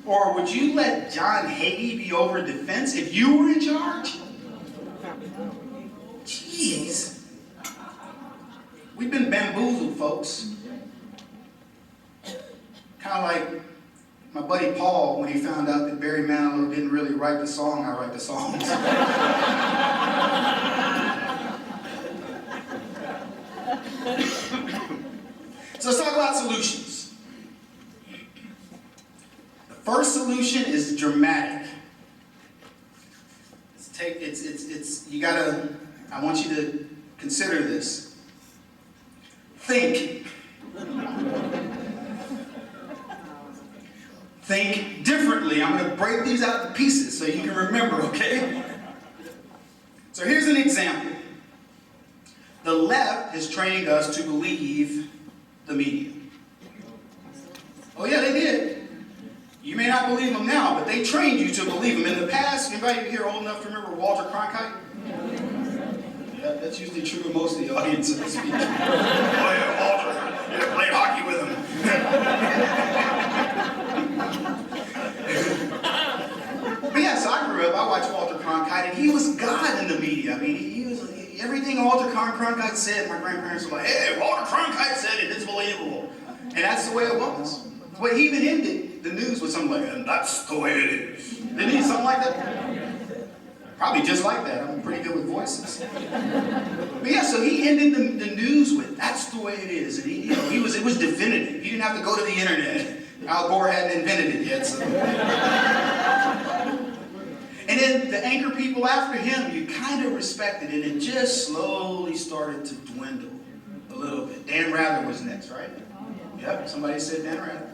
Or would you let John Hagee be over defense if you were in charge? Jeez. We've been bamboozled, folks. Kind of like my buddy Paul when he found out that Barry Manilow didn't really write the song, I write the songs. So let's talk about solutions. The first solution is dramatic. I want you to consider this. Think. Think differently. I'm going to break these out into pieces so you can remember, okay? So here's an example. The left has trained us to believe the media. Oh yeah, they did. You may not believe them now, but they trained you to believe them. In the past, anybody here old enough to remember Walter Cronkite? Yeah, that's usually true of most of the audience of the speech. Oh yeah, Walter. Yeah, played hockey with him. But yeah, so I grew up, I watched Walter Cronkite, and he was God in the media. I mean, he was everything Walter Cronkite said, my grandparents were like, hey, Walter Cronkite said it, it's believable. And that's the way it was. But he even ended the news with something like, and that's the way it is. Didn't he? Something like that? Probably just like that. I'm pretty good with voices. But yeah, so he ended the news with, that's the way it is. And it was definitive. He didn't have to go to the internet. Al Gore hadn't invented it yet. So. And then the anchor people after him, you kind of respected it. It just slowly started to dwindle a little bit. Dan Rather was next, right? Yep, somebody said Dan Rather.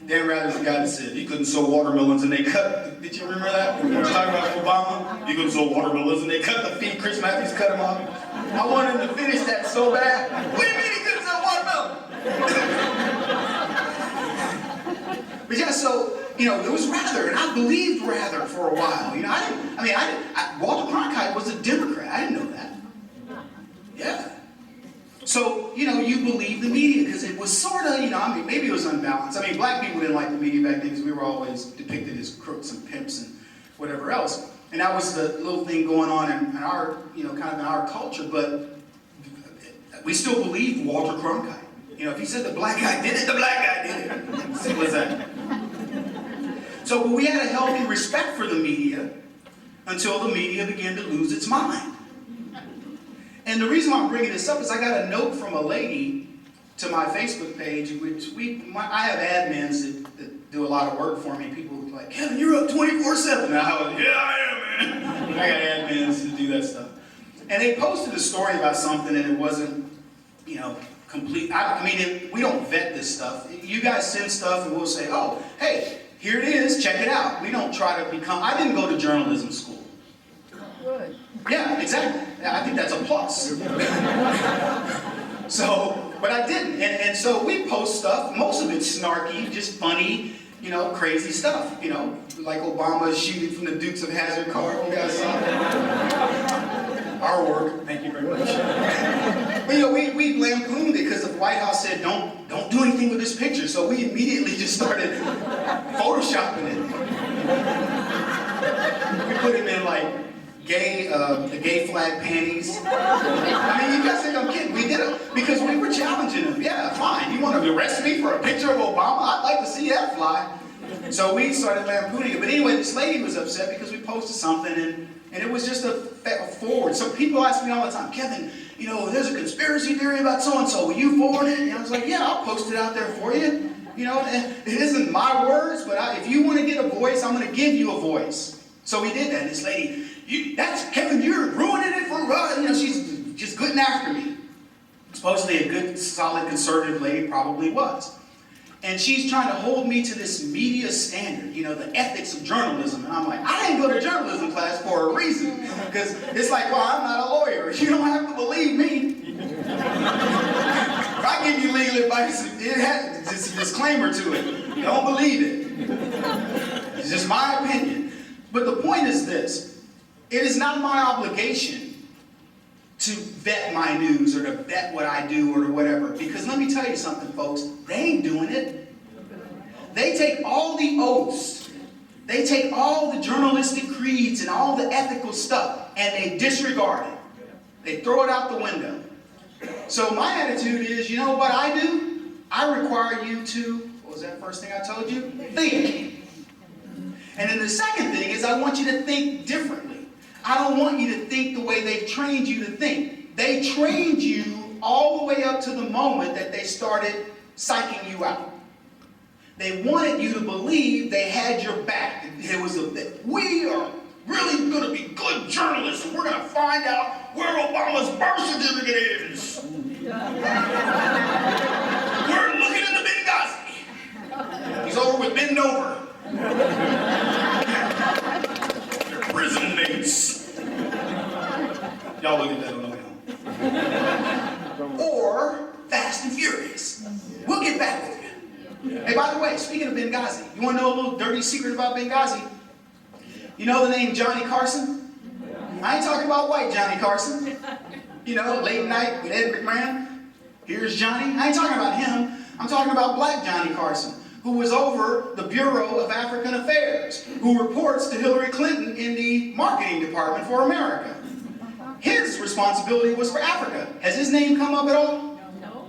Dan Rather's the guy that said he couldn't sow watermelons and they cut. Did you remember that? We were talking about Obama. He couldn't sow watermelons and they cut the feet. Chris Matthews cut him off. I wanted him to finish that so bad. What do you mean he couldn't sow watermelon? But yeah, so, there was Rather, and I believed Rather for a while. Walter Cronkite was a Democrat. I didn't know that. Yeah. So, you believe the media because it was sort of, maybe it was unbalanced. Black people didn't like the media back then because we were always depicted as crooks and pimps and whatever else. And that was the little thing going on in our, kind of in our culture, but we still believe Walter Cronkite. If he said the black guy did it, the black guy did it. Simple as that. So we had a healthy respect for the media until the media began to lose its mind. And the reason why I'm bringing this up is I got a note from a lady to my Facebook page, which I have admins that do a lot of work for me. People are like, Kevin, you're up 24/7. Yeah, I am, man. I got admins to do that stuff. And they posted a story about something and it wasn't, complete. We don't vet this stuff. You guys send stuff and we'll say, oh, hey, here it is, check it out. We don't try to I didn't go to journalism school. Good. Yeah, exactly. I think that's a plus. But I didn't. And so we post stuff, most of it's snarky, just funny, crazy stuff. Like Obama shooting from the Dukes of Hazzard car. You guys saw that? Our work. Thank you very much. But we lampooned it because the White House said don't do anything with this picture. So we immediately just started photoshopping it. We put him in like the gay flag panties. You guys think I'm kidding? We did it because we were challenging him. Yeah, fine. You want to arrest me for a picture of Obama? I'd like to see that fly. So we started lampooning it. But anyway, this lady was upset because we posted something and it was just a forward. So people ask me all the time, Kevin, there's a conspiracy theory about so-and-so. Will you forward it? And I was like, yeah, I'll post it out there for you. It isn't my words, but if you want to get a voice, I'm going to give you a voice. So we did that. This lady, that's Kevin, you're ruining it for she's just getting after me. Supposedly a good, solid conservative lady probably was. And she's trying to hold me to this media standard, the ethics of journalism. And I'm like, I didn't go to journalism class for a reason. Because it's like, well, I'm not a lawyer. You don't have to believe me. If I give you legal advice, it has a disclaimer to it. Don't believe it. It's just my opinion. But the point is this. It is not my obligation to vet my news or to vet what I do or whatever. Because let me tell you something, folks. They ain't doing it. They take all the oaths, they take all the journalistic creeds and all the ethical stuff, and they disregard it. They throw it out the window. So my attitude is, you know what I do? I require you to, what was that first thing I told you? Think. And then the second thing is I want you to think differently. I don't want you to think the way they've trained you to think. They trained you all the way up to the moment that they started psyching you out. They wanted you to believe they had your back. It was that we are really going to be good journalists, and we're going to find out where Obama's birth certificate is. We're looking into Benghazi. He's over with Ben Over. They're prison mates. Y'all look at that on the way home. Or Fast and Furious. We'll get back with you. Hey, by the way, speaking of Benghazi, you want to know a little dirty secret about Benghazi? You know the name Johnny Carson? I ain't talking about white Johnny Carson. You know, late night with Ed McMahon. Here's Johnny. I ain't talking about him. I'm talking about black Johnny Carson, who was over the Bureau of African Affairs, who reports to Hillary Clinton in the marketing department for America. His responsibility was for Africa. Has his name come up at all? No.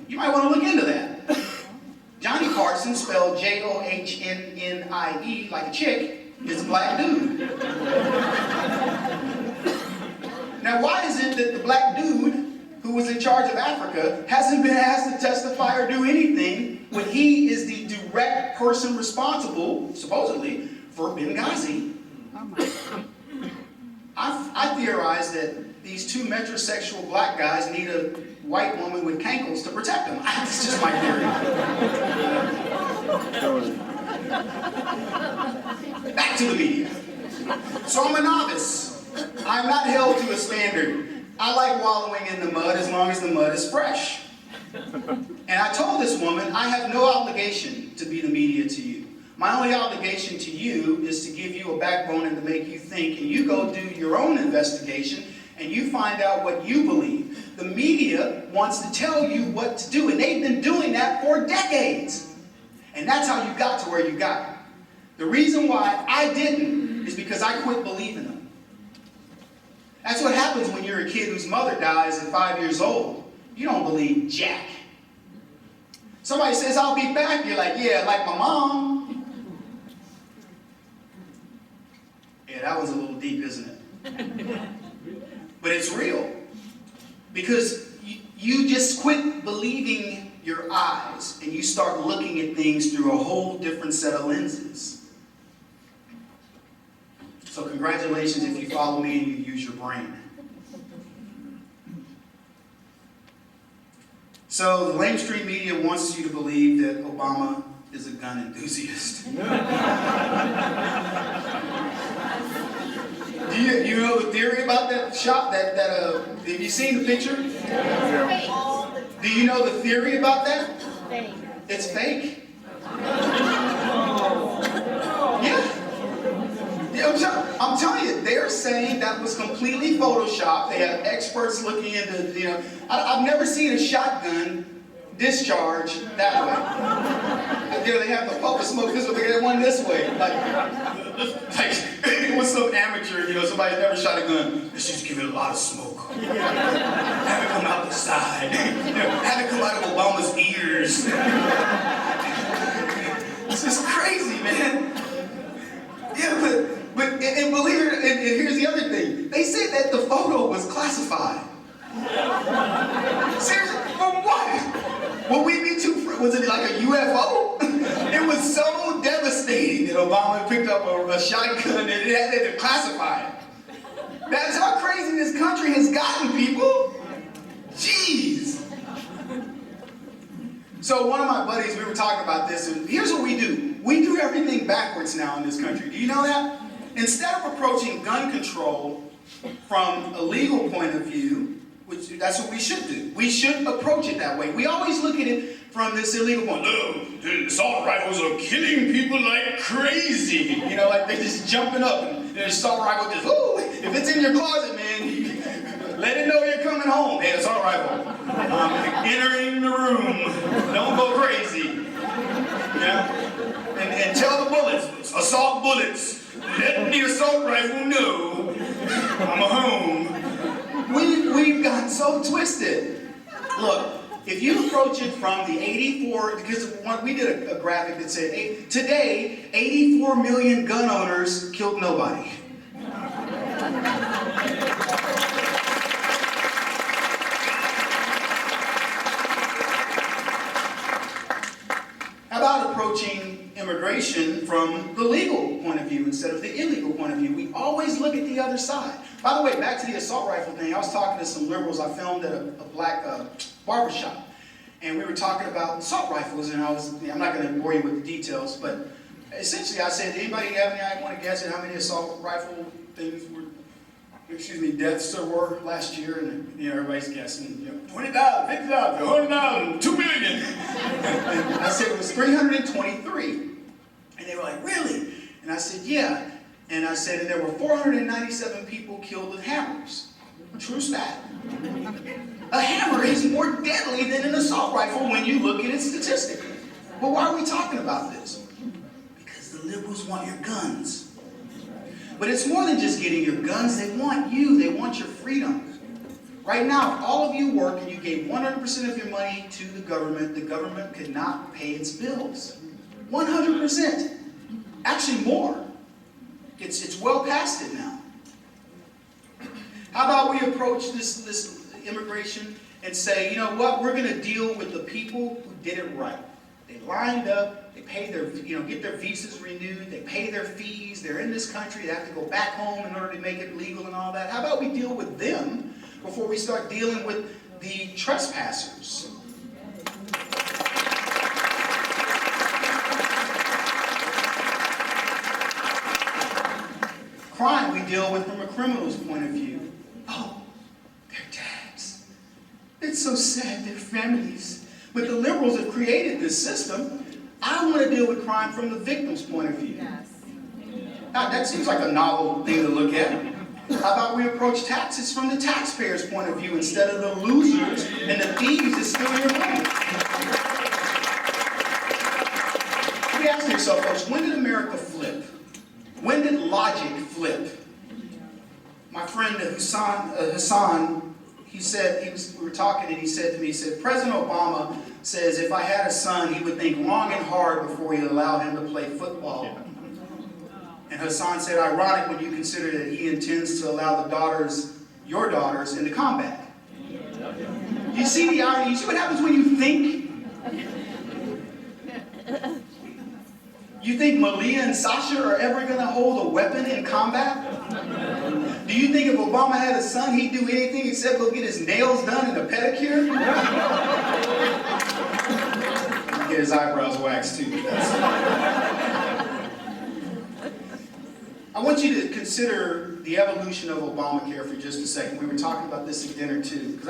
You might want to look into that. Johnny Carson, spelled Johnnnie like a chick, is a black dude. Now, why is it that the black dude who was in charge of Africa hasn't been asked to testify or do anything when he is the direct person responsible, supposedly, for Benghazi? I theorize that these two metrosexual black guys need a white woman with cankles to protect them. That's just my theory. Back to the media. So I'm a novice. I'm not held to a standard. I like wallowing in the mud as long as the mud is fresh. And I told this woman, I have no obligation to be the media to you. My only obligation to you is to give you a backbone and to make you think, and you go do your own investigation and you find out what you believe. The media wants to tell you what to do, and they've been doing that for decades. And that's how you got to where you got. The reason why I didn't is because I quit believing them. That's what happens when you're a kid whose mother dies at 5 years old. You don't believe jack. Somebody says, I'll be back. You're like, yeah, like my mom. Yeah, that was a little deep, isn't it? But it's real. Because you just quit believing your eyes and you start looking at things through a whole different set of lenses. So congratulations if you follow me and you use your brain. So the mainstream media wants you to believe that Obama is a gun enthusiast. Do you know the theory about that shot? Have you seen the picture? Do you know the theory about that? Fake. It's fake. Yeah. I'm telling you, they're saying that was completely photoshopped. They have experts looking into, I've never seen a shotgun discharge that way. They have the puff of smoke this way, they get one this way. Like it was some amateur, somebody never shot a gun. Let's just give it a lot of smoke. Have it come out the side. Have it come out of Obama's ears. This is crazy, man. Yeah, but believe it, and here's the other thing. They said that the photo was classified. Seriously, from what? Will we be was it like a UFO? It was so devastating that Obama picked up a shotgun and it had to classify it. That's how crazy this country has gotten, people. Jeez. So one of my buddies, we were talking about this, and here's what we do. We do everything backwards now in this country. Do you know that? Instead of approaching gun control from a legal point of view, which that's what we should do. We should approach it that way. We always look at it from this illegal point. Oh, the assault rifles are killing people like crazy. Like they're just jumping up and the assault rifle just, ooh, if it's in your closet, man, let it know you're coming home. Hey, assault rifle, I'm entering the room. Don't go crazy. Yeah? And tell the bullets, assault bullets, let the assault rifle know I'm a home. We've gotten so twisted. Look, if you approach it from the 84, because we did a graphic that said, today, 84 million gun owners killed nobody. How about approaching immigration from the legal point of view instead of the illegal point of view? We always look at the other side. By the way, back to the assault rifle thing, I was talking to some liberals I filmed at a black barbershop. And we were talking about assault rifles, and I'm not going to bore you with the details, but essentially I said, anybody have any, want to guess at how many assault rifle things were, deaths there were last year? And everybody's guessing, 20,000, 50,000, 100,000, 2 million. And I said it was 323. And they were like, really? And I said, yeah. And I said, and there were 497 people killed with hammers. True stat. A hammer is more deadly than an assault rifle when you look at it statistically. But why are we talking about this? Because the liberals want your guns. But it's more than just getting your guns. They want you. They want your freedom. Right now, if all of you work and you gave 100% of your money to the government could not pay its bills. 100%. Actually more. It's well past it now. How about we approach this immigration and say, you know what, we're going to deal with the people who did it right. They lined up, they paid their, get their visas renewed, they pay their fees, they're in this country, they have to go back home in order to make it legal and all that. How about we deal with them before we start dealing with the trespassers? Crime we deal with from a criminal's point of view. Oh, they're dads. It's so sad, they're families. But the liberals have created this system. I want to deal with crime from the victim's point of view. Yes. Now, that seems like a novel thing to look at. How about we approach taxes from the taxpayer's point of view instead of the losers and the thieves that steal your money? You ask yourself, folks, when did America flip? When did logic flip? My friend Hassan, he said, we were talking and he said to me, President Obama says if I had a son, he would think long and hard before he'd allow him to play football. And Hassan said, ironic when you consider that he intends to allow your daughters into combat. You see the irony? You see what happens when you think? You think Malia and Sasha are ever going to hold a weapon in combat? Do you think if Obama had a son, he'd do anything except go get his nails done and a pedicure? Get his eyebrows waxed too. I want you to consider the evolution of Obamacare for just a second. We were talking about this at dinner too, because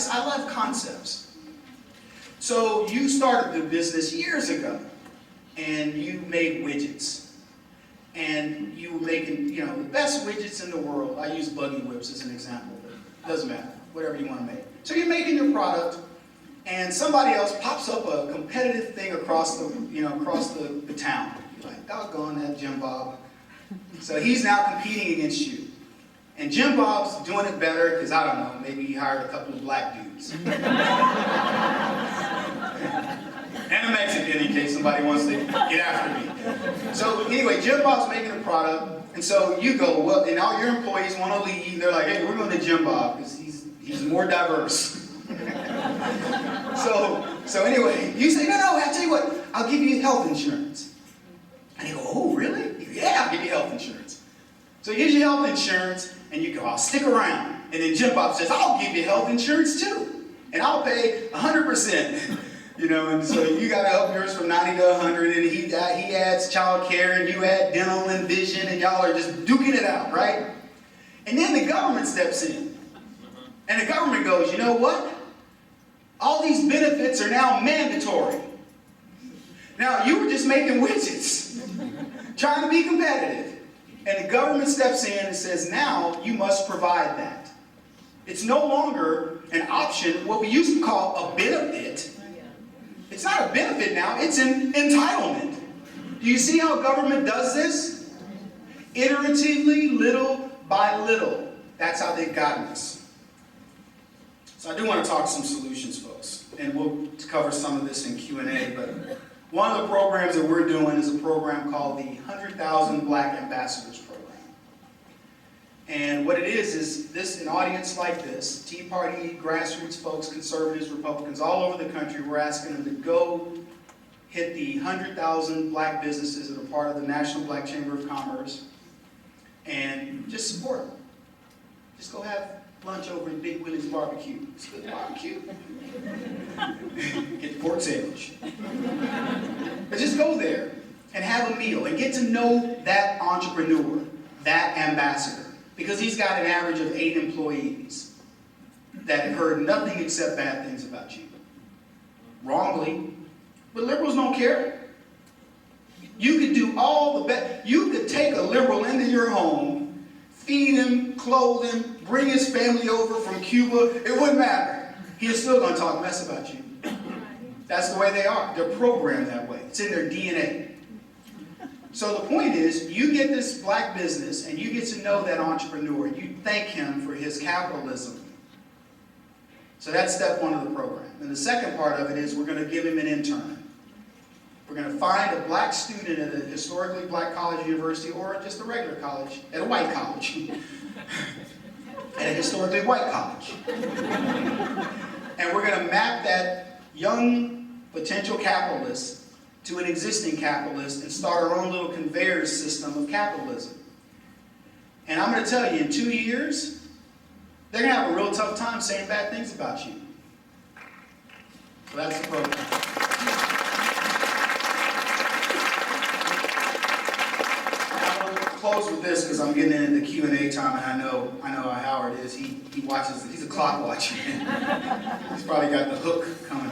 I love concepts. So you started the business years ago, and you made widgets. And you were making, the best widgets in the world. I use buggy whips as an example, but it doesn't matter, whatever you want to make. So you're making your product, and somebody else pops up a competitive thing across the town. You're like, doggone that Jim Bob. So he's now competing against you. And Jim Bob's doing it better because, I don't know, maybe he hired a couple of black dudes. And a Mexican in case somebody wants to get after me. So anyway, Jim Bob's making a product, and so you go, well, and all your employees want to leave. They're like, hey, we're going to Jim Bob because he's more diverse. So anyway, you say, no, I'll tell you what, I'll give you health insurance. And you go, oh, really? Yeah, I'll give you health insurance. So he gives you health insurance, and you go, I'll stick around. And then Jim Bob says, I'll give you health insurance too. And I'll pay 100%. And so you got to up yours from 90 to 100, and he adds child care, and you add dental and vision, and y'all are just duking it out, right? And then the government steps in. And the government goes, you know what? All these benefits are now mandatory. Now, you were just making widgets, trying to be competitive. And the government steps in and says, now you must provide that. It's no longer an option, what we used to call a benefit. It's not a benefit now, it's an entitlement. Do you see how government does this? Iteratively, little by little. That's how they've gotten us. So I do want to talk some solutions, folks. And we'll cover some of this in Q&A, but one of the programs that we're doing is a program called the 100,000 Black Ambassadors Program. And what it is this, an audience like this, Tea Party, grassroots folks, conservatives, Republicans, all over the country, we're asking them to go hit the 100,000 black businesses that are part of the National Black Chamber of Commerce and just support them. Just go have lunch over at Big Willie's Barbecue. It's good barbecue. Get the pork sandwich. But just go there and have a meal and get to know that entrepreneur, that ambassador. Because he's got an average of 8 employees that have heard nothing except bad things about you. Wrongly. But liberals don't care. You could do all the best. You could take a liberal into your home, feed him, clothe him, bring his family over from Cuba. It wouldn't matter. He's still going to talk mess about you. That's the way they are. They're programmed that way. It's in their DNA. So the point is, you get this black business and you get to know that entrepreneur. You thank him for his capitalism. So that's step 1 of the program. And the second part of it is we're going to give him an intern. We're going to find a black student at a historically black college, university, or just a regular college, at a white college. At a historically white college. And we're going to map that young potential capitalist to an existing capitalist and start our own little conveyor system of capitalism. And I'm going to tell you, in 2 years, they're going to have a real tough time saying bad things about you. So that's the program. Now, we'll close with this because I'm getting into the Q&A time, and I know how Howard is. He watches, he's a clock watcher. He's probably got the hook coming.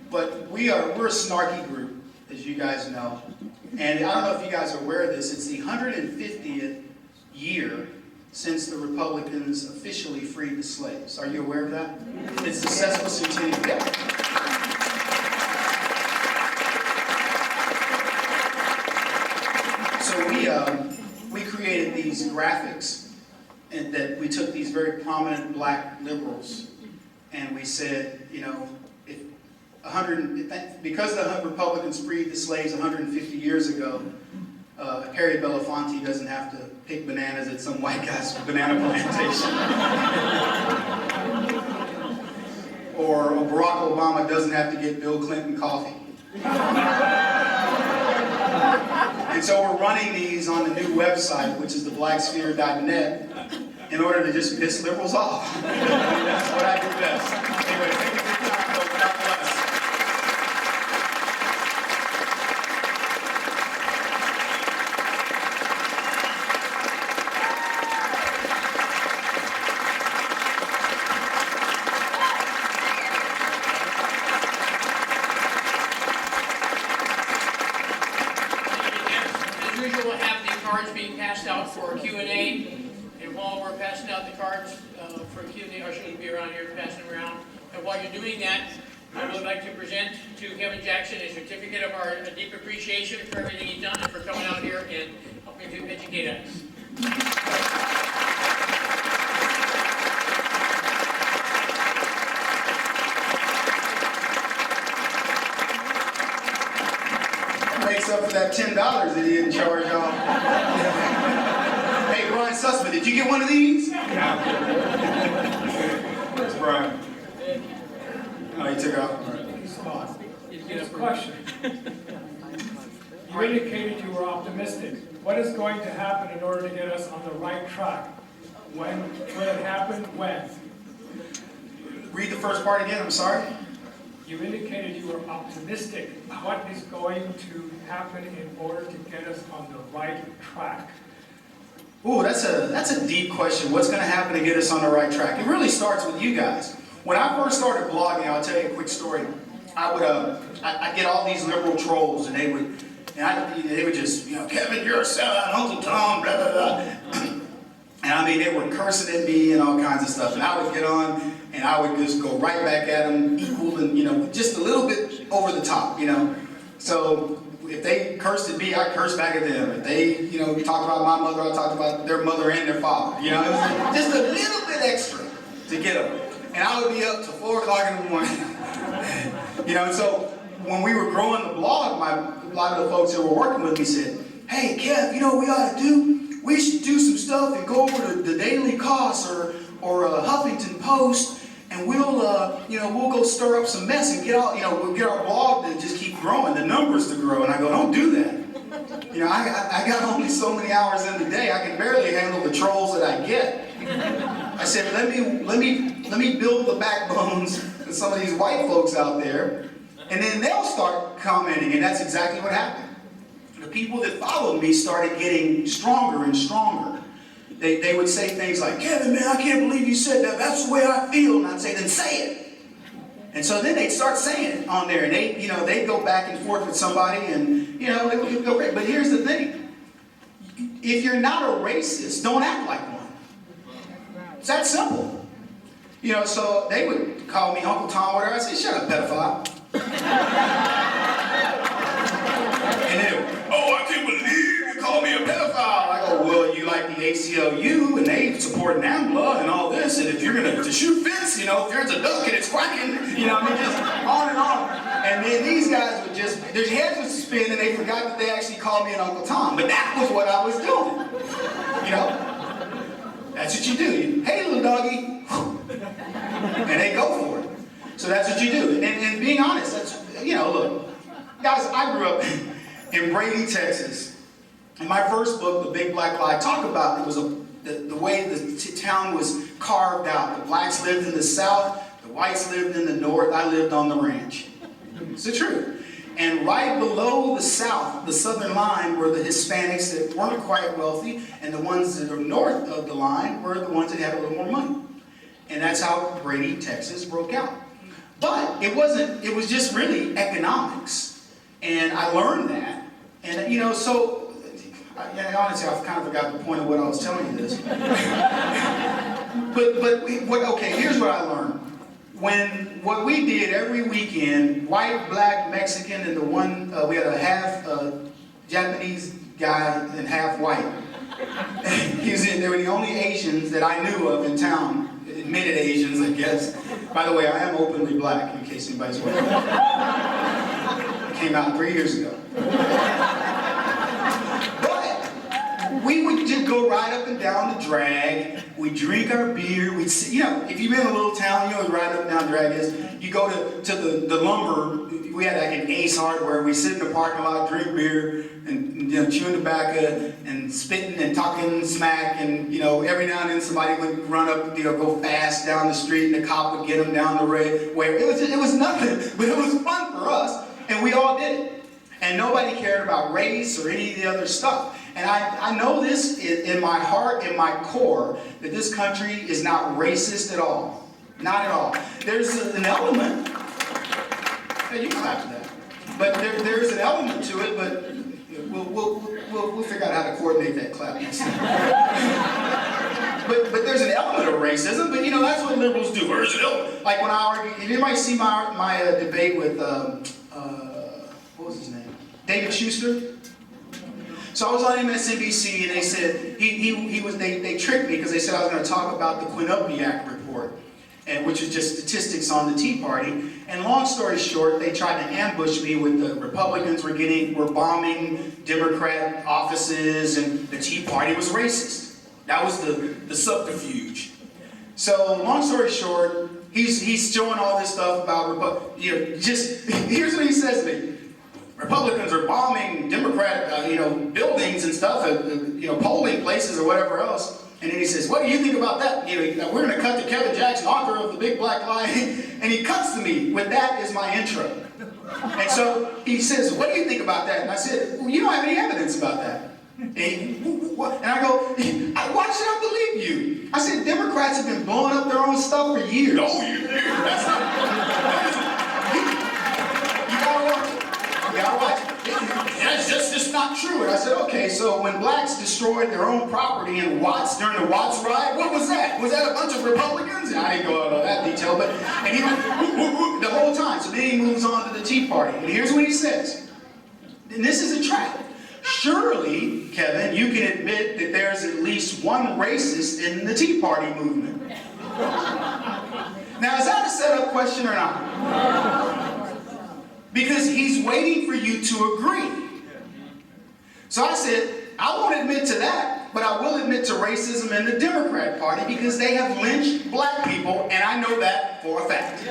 But we're a snarky group, as you guys know. And I don't know if you guys are aware of this. It's the 150th year since the Republicans officially freed the slaves. Are you aware of that? It's the sesquicentennial. Yeah. So we created these graphics, and that we took these very prominent black liberals, and we said, you know, because the Republicans freed the slaves 150 years ago, Harry Belafonte doesn't have to pick bananas at some white guy's banana plantation. Or Barack Obama doesn't have to get Bill Clinton coffee. And so we're running these on the new website, which is theblacksphere.net, in order to just piss liberals off. That's what I do best. Anyway, thank you for your time, folks. God bless. For Q&A, and while we're passing out the cards for Q&A, or should be around here passing them around, and while you're doing that, I would like to present to Kevin Jackson a certificate of our deep appreciation for everything he's done and for coming out here and helping to educate us. Makes up for that $10 that he didn't charge y'all. Hey, Brian Sussman, did you get one of these? Yeah. Where's Brian? Oh, he took off. Here's a question. You indicated you were optimistic. What is going to happen in order to get us on the right track? When will it happen? When? Read the first part again, I'm sorry. You indicated you were optimistic. What is going to happen in order to get us on the right track? Ooh, that's a deep question. What's going to happen to get us on the right track? It really starts with you guys. When I first started blogging, I'll tell you a quick story. I'd get all these liberal trolls, and they would just, you know, Kevin, you're a sellout, Uncle Tom, blah, blah, blah. And I mean, they were cursing at me and all kinds of stuff. And I would get on, and I would just go right back at them, equal and, you know, just a little bit over the top, you know. So if they cursed at me, I cursed back at them. If they, you know, talked about my mother, I talked about their mother and their father. You know, it was just a little bit extra to get them. And I would be up till 4 o'clock in the morning. You know, and so when we were growing the blog, a lot of the folks that were working with me said, hey, Kev, you know what we ought to do? We should do some stuff and go over to the Daily Cost or Huffington Post, and we'll, you know, we'll go stir up some mess and get all, you know, we'll get our blog to just keep growing, the numbers to grow. And I go, don't do that. You know, I got only so many hours in the day. I can barely handle the trolls that I get. I said, let me build the backbones of some of these white folks out there, and then they'll start commenting, and that's exactly what happened. The people that followed me started getting stronger and stronger. They would say things like, Kevin, man, I can't believe you said that. That's the way I feel. And I'd say, then say it. And so then they'd start saying it on there, and they'd go back and forth with somebody, and, you know, it would go great. But here's the thing. If you're not a racist, don't act like one. It's that simple. You know, so they would call me Uncle Tom, whatever. I'd say, shut up, pedophile. And then, oh, I can't believe you call me a pedophile. I go, well, you like the ACLU, and they support NAMBLA and all this, and if you're going to shoot fence, you know, if there's a duck and it's quacking, you know, I mean, just on and on. And then these guys would just, their heads would spin, and they forgot that they actually called me an Uncle Tom. But that was what I was doing. You know? That's what you do. Hey, little doggy. And they go for it. So that's what you do. And being honest, that's, you know, look, guys, I grew up in Brady, Texas. In my first book, The Big Black Lie, I talk about the way the town was carved out. The blacks lived in the south, the whites lived in the north, I lived on the ranch. It's the truth. And right below the south, the southern line, were the Hispanics that weren't quite wealthy, and the ones that are north of the line were the ones that had a little more money. And that's how Brady, Texas broke out. But it was just really economics. And I learned that. And, you know, so, honestly, I kind of forgot the point of what I was telling you this. Okay, here's what I learned. What we did every weekend, white, black, Mexican, and the one, we had a half Japanese guy and half white. They were the only Asians that I knew of in town. Admitted Asians, I guess. By the way, I am openly black, in case anybody's wondering. Came out 3 years ago. But we would just go right up and down the drag. We'd drink our beer. We'd sit, you know, if you've been in a little town, you know what right up and down the drag is. You go to the lumber. We had like an Ace Hardware. We sit in the parking lot, drink beer, and, you know, chewing tobacco and spitting and talking smack, and, you know, every now and then somebody would run up, you know, go fast down the street, and the cop would get them down the way. It was nothing, but it was fun for us, and we all did it. And nobody cared about race or any of the other stuff. And I know this in my heart, in my core, that this country is not racist at all. Not at all. There's an element. Hey, you can clap to that. But there's an element to it, but we'll figure out how to coordinate that clap next time. But there's an element of racism, but, you know, that's what liberals do. There's an element. Like when I argue, did anybody see my debate with, what was his name? David Schuster? So I was on MSNBC, and they said, they tricked me because they said I was going to talk about the Quinnipiac report, which is just statistics on the Tea Party. And long story short, they tried to ambush me with the Republicans were bombing Democrat offices, and the Tea Party was racist. That was the subterfuge. So long story short, he's showing all this stuff about, here's what he says to me. Republicans are bombing Democrat, buildings and stuff, polling places or whatever else. And then he says, what do you think about that? We're going to cut to Kevin Jackson, author of The Big Black Lie. And he cuts to me with that as my intro. And so he says, what do you think about that? And I said, well, you don't have any evidence about that. And I go, why should I believe you? I said, Democrats have been blowing up their own stuff for years. Oh, that's not... You gotta watch it. It's not not true. And I said, okay, so when blacks destroyed their own property in Watts during the Watts riot, what was that? Was that a bunch of Republicans? And I didn't go into that detail, but and he went the whole time. So then he moves on to the Tea Party. And here's what he says. And this is a trap. Surely, Kevin, you can admit that there's at least one racist in the Tea Party movement. Now, is that a setup question or not? Because he's waiting for you to agree. So I said, I won't admit to that, but I will admit to racism in the Democrat Party because they have lynched black people, and I know that for a fact.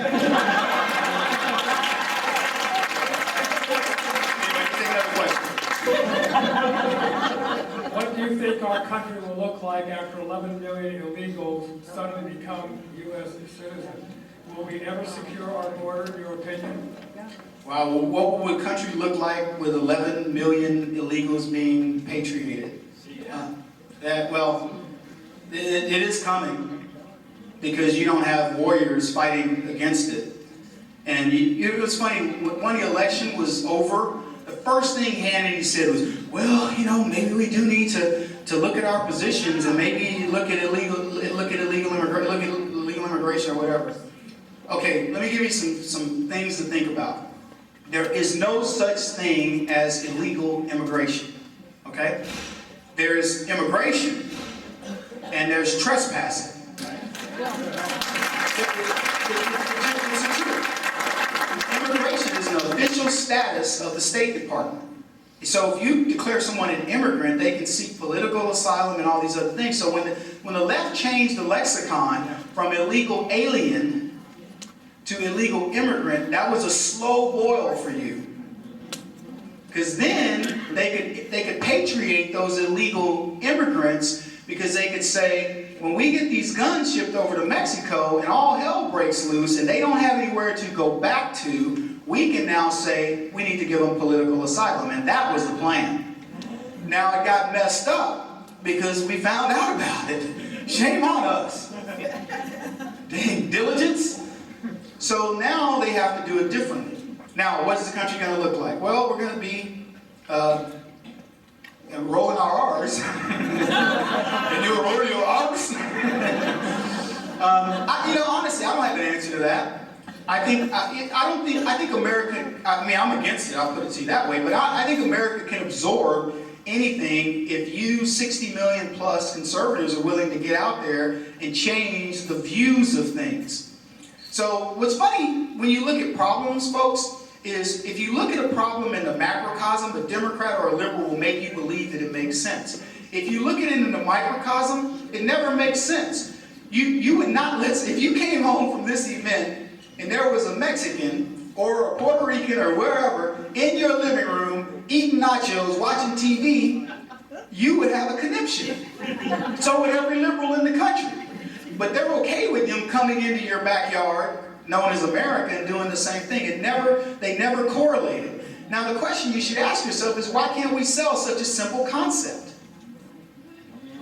What do you think our country will look like after 11 million illegals suddenly become U.S. citizens? Will we ever secure our border, in your opinion? Wow, well, what would a country look like with 11 million illegals being patriated? Well, it is coming because you don't have warriors fighting against it. And it was funny, when the election was over, the first thing Hannity said was, well, you know, maybe we do need to look at our positions and maybe look at illegal immigration or whatever. Okay, let me give you some things to think about. There is no such thing as illegal immigration, okay? There's immigration and there's trespassing. It's true. Immigration is an official status of the State Department. So if you declare someone an immigrant, they can seek political asylum and all these other things. So when the left changed the lexicon from illegal alien to illegal immigrant, that was a slow boil for you. Because then they could patriate those illegal immigrants because they could say, when we get these guns shipped over to Mexico and all hell breaks loose and they don't have anywhere to go back to, we can now say we need to give them political asylum. And that was the plan. Now it got messed up because we found out about it. Shame on us. Dang diligence. So now they have to do it differently. Now, what's the country going to look like? Well, we're going to be rolling our R's. And you roll your R's? Honestly, I don't have an answer to that. I think America, I'm against it, I'll put it to you that way, but I think America can absorb anything if you 60 million plus conservatives are willing to get out there and change the views of things. So what's funny when you look at problems, folks, is if you look at a problem in the macrocosm, a Democrat or a liberal will make you believe that it makes sense. If you look at it in the microcosm, it never makes sense. You would not listen. If you came home from this event and there was a Mexican or a Puerto Rican or wherever in your living room eating nachos, watching TV, you would have a conniption. So would every liberal in the country. But they're okay with them coming into your backyard, known as America, and doing the same thing. They never correlated. Now the question you should ask yourself is, why can't we sell such a simple concept?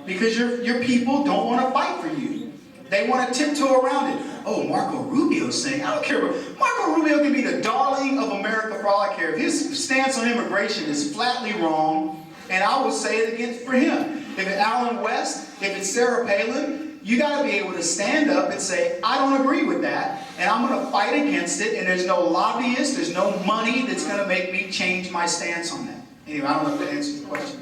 Because your people don't want to fight for you. They want to tiptoe around it. Oh, Marco Rubio's saying, I don't care. Marco Rubio can be the darling of America for all I care. If his stance on immigration is flatly wrong, and I will say it again for him. If it's Alan West, if it's Sarah Palin, you got to be able to stand up and say, I don't agree with that, and I'm going to fight against it, and there's no lobbyist, there's no money that's going to make me change my stance on that. Anyway, I don't know if that answers the question.